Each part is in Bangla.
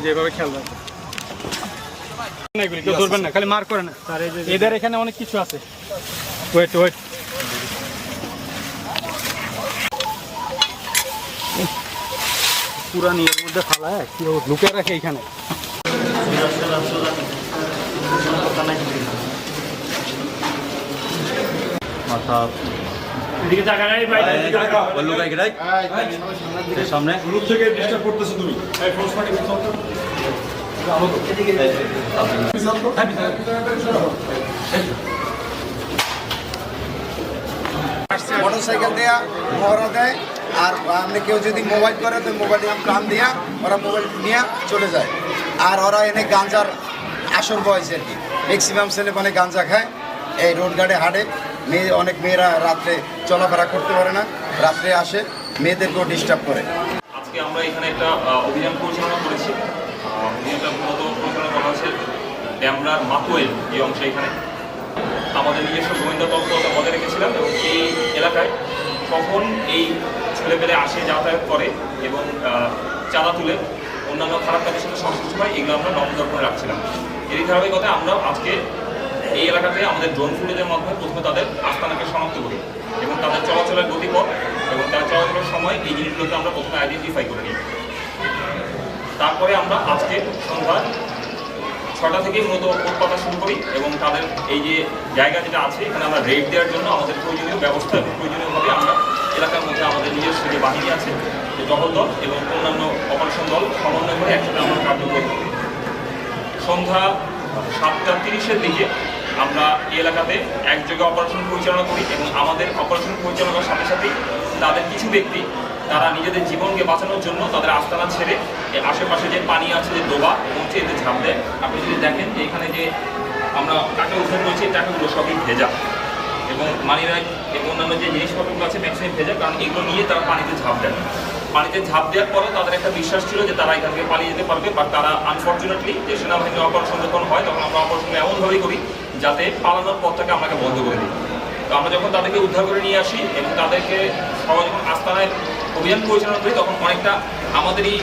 যেভাবে খেয়াল রাখবেন কেউ ধরবেন না, খালি মার করে না। এদের এখানে অনেক কিছু আছে। ওয়েট ওয়েট পুরা নিয়ের মধ্যে ফালায় কেউ লুকে রাখে এখানে। মাথা সামনে থেকে ডিস্টার্ব করতেছো তুমি। মোটরসাইকেল দেয়া মহড়া দেয়, আর আপনি কেউ যদি মোবাইল করে তো মোবাইল প্রাণ দিয়া ওরা মোবাইল নিয়ে চলে যায়। আর ওরা এনে গাঞ্জার আসর বয়সে আর কি ম্যাক্সিমাম ছেলে মানে গাঞ্জা খায়, এই রোড গার্ডে হাঁটে। অনেক মেয়েরা রাত্রে চলাফেরা করতে পারে না, রাত্রে আসে মেয়েদেরকেও ডিস্টার্ব করে। আজকে আমরা এখানে একটা অভিযান পরিচালনা করেছি। অভিযানটা মূলত পরিচালনা করা হয়েছে ড্যামরার মাতুয়েল এই অংশে। এখানে আমাদের নিজস্ব গোয়েন্দা তৎপরতা বজায় রেখেছিলাম এবং এই এলাকায় কখন এই ছেলেপেলে আসে, যাতায়াত করে এবং চাঁদা তুলে অন্যান্য খারাপ কাজের সাথে সংশ্লিষ্ট হয়, এগুলো আমরা নজর করে রাখছিলাম। এরই ধারাবাহিকতায় আমরা আজকে এই এলাকাতে আমাদের ড্রোন ফুটেজের মাধ্যমে প্রথমে তাদের আস্তানাকে শনাক্ত করি এবং তাদের চলাচলের গতিপথ এবং তার চলাচলের সময় এই জিনিসগুলোকে আমরা প্রথমে আইডেন্টিফাই করে নিই। তারপরে আমরা আজকে সন্ধ্যা 6টা থেকেই মূলত উৎপাদন শুরু করি এবং তাদের এই যে জায়গা যেটা আছে এখানে আমরা রেড দেওয়ার জন্য আমাদের প্রয়োজনীয় ব্যবস্থা এবং প্রয়োজনীয়ভাবে আমরা এলাকার মধ্যে আমাদের নিজস্ব যে বাহিনী আছে, যে টহল দল এবং অন্যান্য অপারেশন দল সমন্বয় করে একসাথে আমরা কার্যকর করি। সন্ধ্যা 7:30-এর দিকে আমরা এই এলাকাতে একযোগে অপারেশন পরিচালনা করি এবং আমাদের অপারেশন পরিচালনার সাথে সাথেই তাদের কিছু ব্যক্তি তারা নিজেদের জীবনকে বাঁচানোর জন্য তাদের আস্তানা ছেড়ে আশেপাশে যে পানি আছে, যে ডোবা এবং এতে ঝাঁপ দেয়। আপনি যদি দেখেন যে এখানে যে আমরা টাকা উদ্ধার করেছি, এই টাকাগুলো সবই ভেজা এবং মানিব্যাগ এবং অন্যান্য যে জিনিসপত্রগুলো আছে ম্যাক্সিমাম ভেজা, কারণ এগুলো নিয়ে তারা পানিতে ঝাঁপ দেয়। পানিতে ঝাঁপ দেওয়ার পরও তাদের একটা বিশ্বাস ছিল যে তারা এখান থেকে পালিয়ে যেতে পারবে, বাট তারা আনফর্চুনেটলি যে সেনাবাহিনীর অপারেশন যখন হয় তখন আমরা অপারেশন এমনভাবেই করি যাতে পালানোর পথটাকে আপনাকে বন্ধ করে দিই। তো আমরা যখন তাদেরকে উদ্ধার করে নিয়ে আসি এবং তাদেরকে সবাই যখন আস্তানায় অভিযান পরিচালনা করি তখন অনেকটা আমাদেরই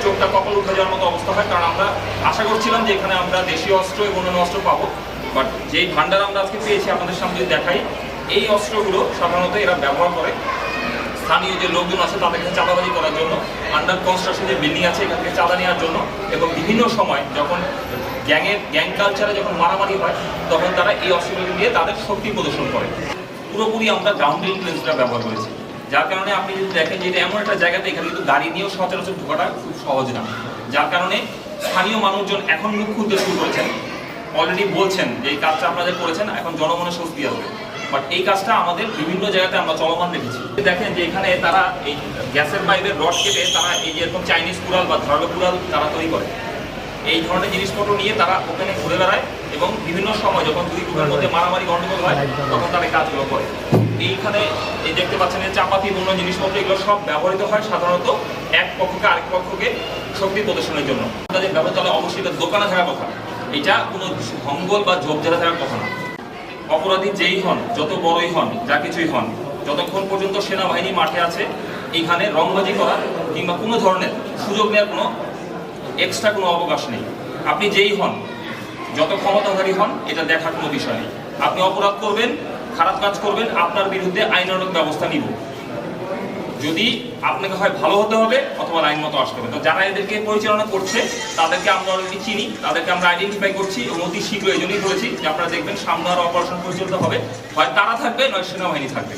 চোখটা কপাল উঠে যাওয়ার মতো অবস্থা হয়, কারণ আমরা আশা করছিলাম যে এখানে আমরা দেশীয় অস্ত্র এবং অন্যান্য অস্ত্র পাবো, বাট যেই ভান্ডার আমরা আজকে পেয়েছি আপনাদের সামনে যদি দেখাই, এই অস্ত্রগুলো সাধারণত এরা ব্যবহার করে স্থানীয় যে লোকজন আছে তাদের কাছে চাঁদাবাজি করার জন্য, আন্ডার কনস্ট্রাকশন যে বিল্ডিং আছে এখান থেকে চাঁদা নেওয়ার জন্য, এবং বিভিন্ন সময় যখন গ্যাং কালচারে যখন মারামারি হয় তখন তারা এই অস্ত্রগুলো দিয়ে তাদের শক্তি প্রদর্শন করে। পুরোপুরি আমরা গ্রাউন্ড ইনফ্লুয়েন্সটা ব্যবহার করেছি, যার কারণে আপনি যদি দেখেন যে এটা এমন একটা জায়গাতে এখানে কিন্তু গাড়ি নিয়েও সচরাচর ঢোকাটা খুব সহজ না, যার কারণে স্থানীয় মানুষজন এখন মুখ খুলতে শুরু করেছেন, অলরেডি বলছেন যে এই কাজটা আপনারা করেছেন এখন জনমনে স্বস্তি আসবে। বাট এই কাজটা আমাদের বিভিন্ন জায়গাতে আমরা চলমান রেখেছি। দেখেন যে এখানে তারা এই গ্যাসের পাইপের রড কেটে তারা এই যে এরকম চাইনিজ কুড়াল বা ধারলো কুড়াল তারা তৈরি করে, এই ধরনের জিনিসপত্র নিয়ে তারা ওখানে ঘুরে বেড়ায় এবং বিভিন্ন সময় যখন দুই গ্রুপের মধ্যে মারামারি গন্ডগোল হয় তখন তারা এই কাজগুলো করে। এইখানে এই দেখতে পাচ্ছেন যে চাপাতি অন্য জিনিসপত্র এগুলো সব ব্যবহৃত হয় সাধারণত এক পক্ষকে আরেক পক্ষকে শক্তি প্রদর্শনের জন্য। তাদের ব্যবস্থা অবশ্যই দোকানে থাকার কথা, এটা কোনো ভঙ্গল বা ঝোপঝাড়া থাকার কথা না। অপরাধী যেই হন, যত বড়ই হন, যা কিছুই হন, যতক্ষণ পর্যন্ত সেনাবাহিনী মাঠে আছে এখানে রংবাজি করা কিংবা কোনো ধরনের সুযোগ নেওয়ার কোনো এক্সট্রা কোনো অবকাশ নেই। আপনি যেই হন, যত ক্ষমতাধারী হন, এটা দেখার কোনো বিষয় নেই। আপনি অপরাধ করবেন, খারাপ কাজ করবেন, আপনার বিরুদ্ধে আইনানুগ ব্যবস্থা নিব। যদি আপনাকে হয় ভালো হতে হবে অথবা আইন মতো আসতে হবে। তো যারা এদেরকে পরিচালনা করছে তাদেরকে আমরা অলরেডি চিনি, তাদেরকে আমরা আইডেন্টিফাই করছি এবং অতি শীঘ্র এই জন্যই বলেছি যে আপনারা দেখবেন সামনে আরও অপারেশন পরিচালিত হবে, হয় তারা থাকবে নয় সেনাবাহিনী থাকবে।